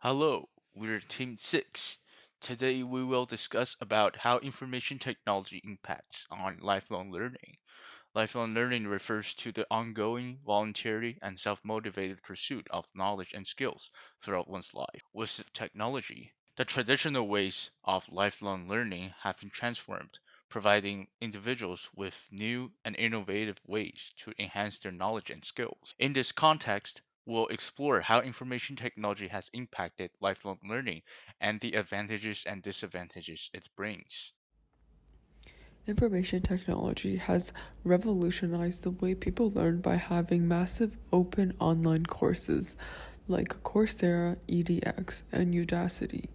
Hello, we're Team 6. Today we will discuss about how information technology impacts on lifelong learning. Lifelong learning refers to the ongoing, voluntary, and self-motivated pursuit of knowledge and skills throughout one's life. With technology, the traditional ways of lifelong learning have been transformed, providing individuals with new and innovative ways to enhance their knowledge and skills. In this context, we'll explore how information technology has impacted lifelong learning and the advantages and disadvantages it brings. Information technology has revolutionized the way people learn by having massive open online courses like Coursera, edX, and Udacity.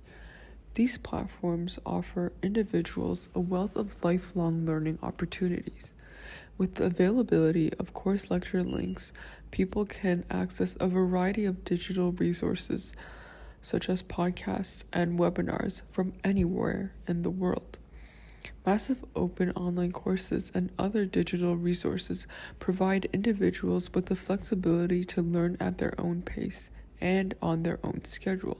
These platforms offer individuals a wealth of lifelong learning opportunities. With the availability of course lecture links, people can access a variety of digital resources, such as podcasts and webinars, from anywhere in the world. Massive open online courses and other digital resources provide individuals with the flexibility to learn at their own pace and on their own schedule.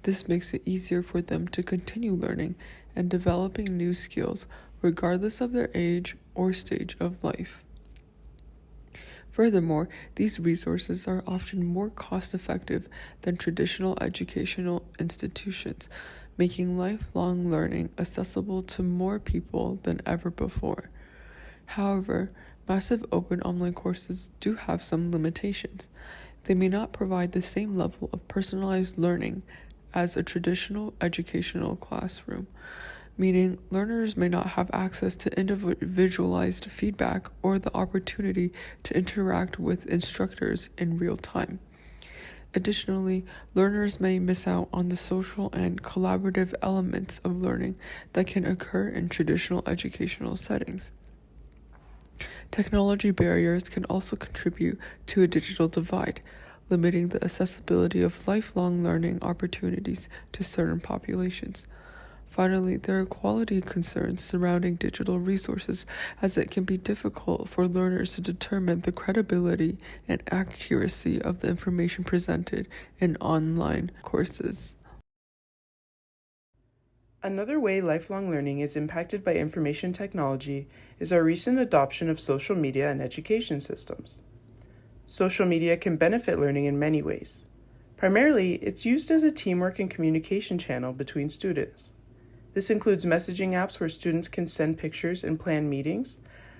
This makes it easier for them to continue learning and developing new skills regardless of their age or stage of life. Furthermore, these resources are often more cost effective than traditional educational institutions, making lifelong learning accessible to more people than ever before. However, massive open online courses do have some limitations. They may not provide the same level of personalized learning as a traditional educational classroom, meaning learners may not have access to individualized feedback or the opportunity to interact with instructors in real time. Additionally, learners may miss out on the social and collaborative elements of learning that can occur in traditional educational settings. Technology barriers can also contribute to a digital divide, limiting the accessibility of lifelong learning opportunities to certain populations. Finally, there are quality concerns surrounding digital resources, as it can be difficult for learners to determine the credibility and accuracy of the information presented in online courses. Another way lifelong learning is impacted by information technology is our recent adoption of social media and education systems. Social media can benefit learning in many ways. Primarily, it's used as a teamwork and communication channel between students. This includes messaging apps where students can send pictures and plan meetings,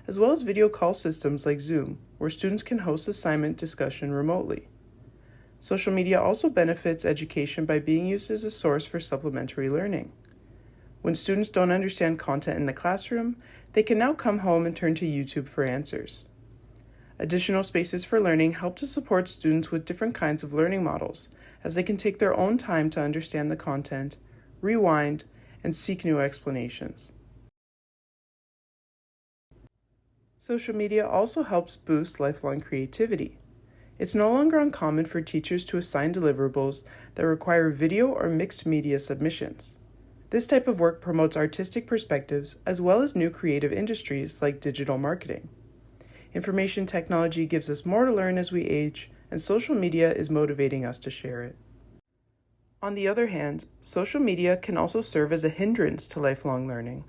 as well as video call systems like Zoom, where students can host assignment discussion remotely. Social media also benefits education by being used as a source for supplementary learning. When students don't understand content in the classroom, they can now come home and turn to YouTube for answers. Additional spaces for learning help to support students with different kinds of learning models, as they can take their own time to understand the content, rewind, and seek new explanations. Social media also helps boost lifelong creativity. It's no longer uncommon for teachers to assign deliverables that require video or mixed media submissions. This type of work promotes artistic perspectives as well as new creative industries like digital marketing. Information technology gives us more to learn as we age, and social media is motivating us to share it. On the other hand, social media can also serve as a hindrance to lifelong learning.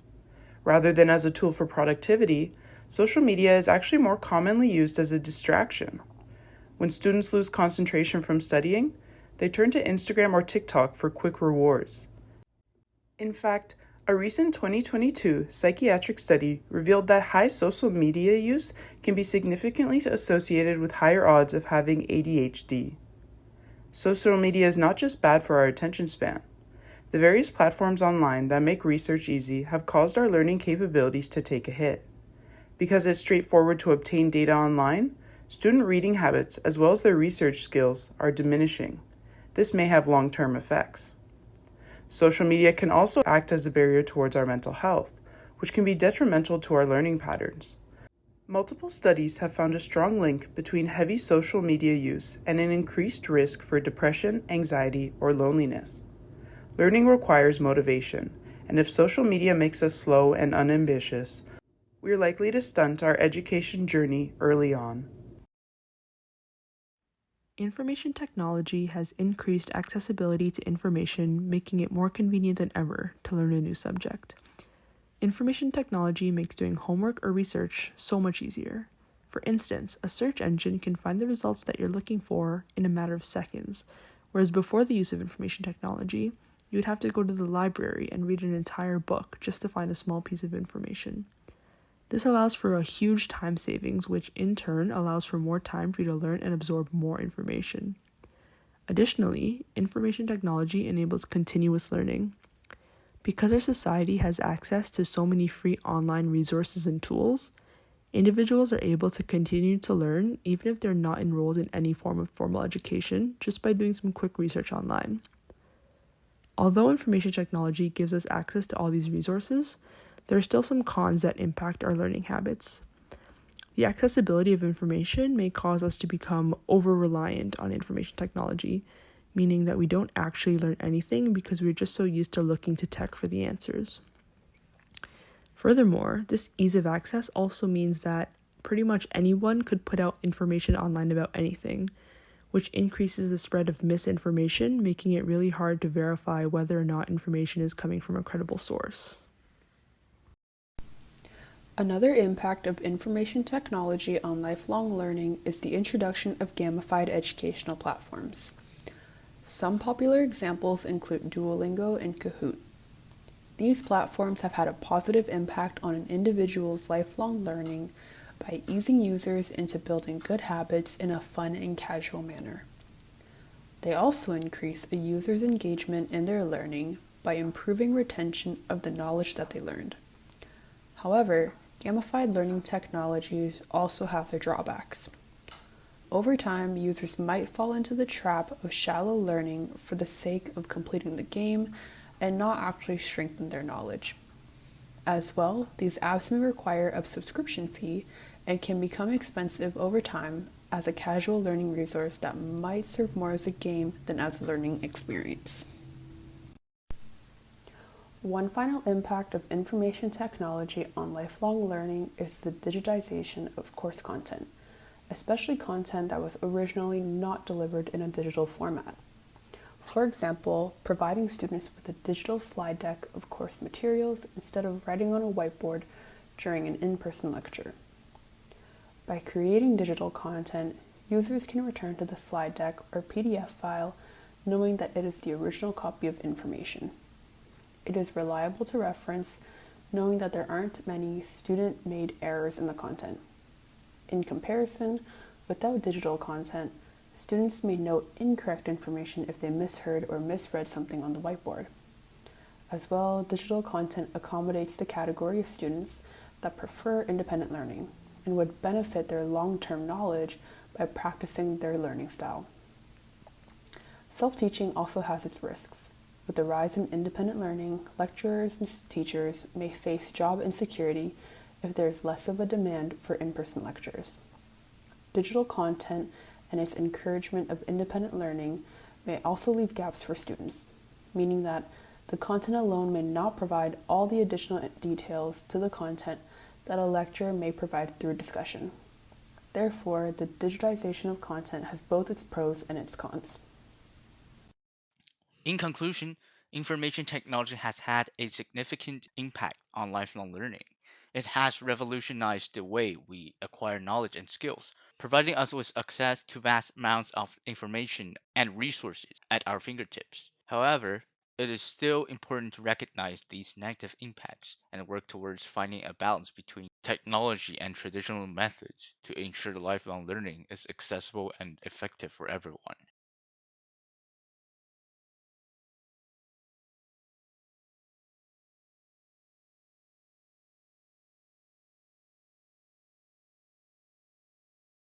Rather than as a tool for productivity, social media is actually more commonly used as a distraction. When students lose concentration from studying, they turn to Instagram or TikTok for quick rewards. In fact, a recent 2022 psychiatric study revealed that high social media use can be significantly associated with higher odds of having ADHD. Social media is not just bad for our attention span. The various platforms online that make research easy have caused our learning capabilities to take a hit. Because it's straightforward to obtain data online, student reading habits as well as their research skills are diminishing. This may have long-term effects. Social media can also act as a barrier towards our mental health, which can be detrimental to our learning patterns. Multiple studies have found a strong link between heavy social media use and an increased risk for depression, anxiety, or loneliness. Learning requires motivation, and if social media makes us slow and unambitious, we are likely to stunt our education journey early on. Information technology has increased accessibility to information, making it more convenient than ever to learn a new subject. Information technology makes doing homework or research so much easier. For instance, a search engine can find the results that you're looking for in a matter of seconds, whereas before the use of information technology, you would have to go to the library and read an entire book just to find a small piece of information. This allows for a huge time savings, which in turn allows for more time for you to learn and absorb more information. Additionally, information technology enables continuous learning. Because our society has access to so many free online resources and tools, individuals are able to continue to learn even if they're not enrolled in any form of formal education just by doing some quick research online. Although information technology gives us access to all these resources, there are still some cons that impact our learning habits. The accessibility of information may cause us to become over-reliant on information technology, meaning that we don't actually learn anything because we're just so used to looking to tech for the answers. Furthermore, this ease of access also means that pretty much anyone could put out information online about anything, which increases the spread of misinformation, making it really hard to verify whether or not information is coming from a credible source. Another impact of information technology on lifelong learning is the introduction of gamified educational platforms. Some popular examples include Duolingo and Kahoot. These platforms have had a positive impact on an individual's lifelong learning by easing users into building good habits in a fun and casual manner. They also increase a user's engagement in their learning by improving retention of the knowledge that they learned. However, gamified learning technologies also have their drawbacks. Over time, users might fall into the trap of shallow learning for the sake of completing the game and not actually strengthen their knowledge. As well, these apps may require a subscription fee and can become expensive over time as a casual learning resource that might serve more as a game than as a learning experience. One final impact of information technology on lifelong learning is the digitization of course content, especially content that was originally not delivered in a digital format. For example, providing students with a digital slide deck of course materials instead of writing on a whiteboard during an in-person lecture. By creating digital content, users can return to the slide deck or PDF file knowing that it is the original copy of information. It is reliable to reference, knowing that there aren't many student-made errors in the content. In comparison, without digital content, students may note incorrect information if they misheard or misread something on the whiteboard. As well, digital content accommodates the category of students that prefer independent learning and would benefit their long-term knowledge by practicing their learning style. Self-teaching also has its risks. With the rise in independent learning, lecturers and teachers may face job insecurity if there is less of a demand for in-person lectures. Digital content and its encouragement of independent learning may also leave gaps for students, meaning that the content alone may not provide all the additional details to the content that a lecturer may provide through discussion. Therefore, the digitization of content has both its pros and its cons. In conclusion, information technology has had a significant impact on lifelong learning. It has revolutionized the way we acquire knowledge and skills, providing us with access to vast amounts of information and resources at our fingertips. However, it is still important to recognize these negative impacts and work towards finding a balance between technology and traditional methods to ensure lifelong learning is accessible and effective for everyone.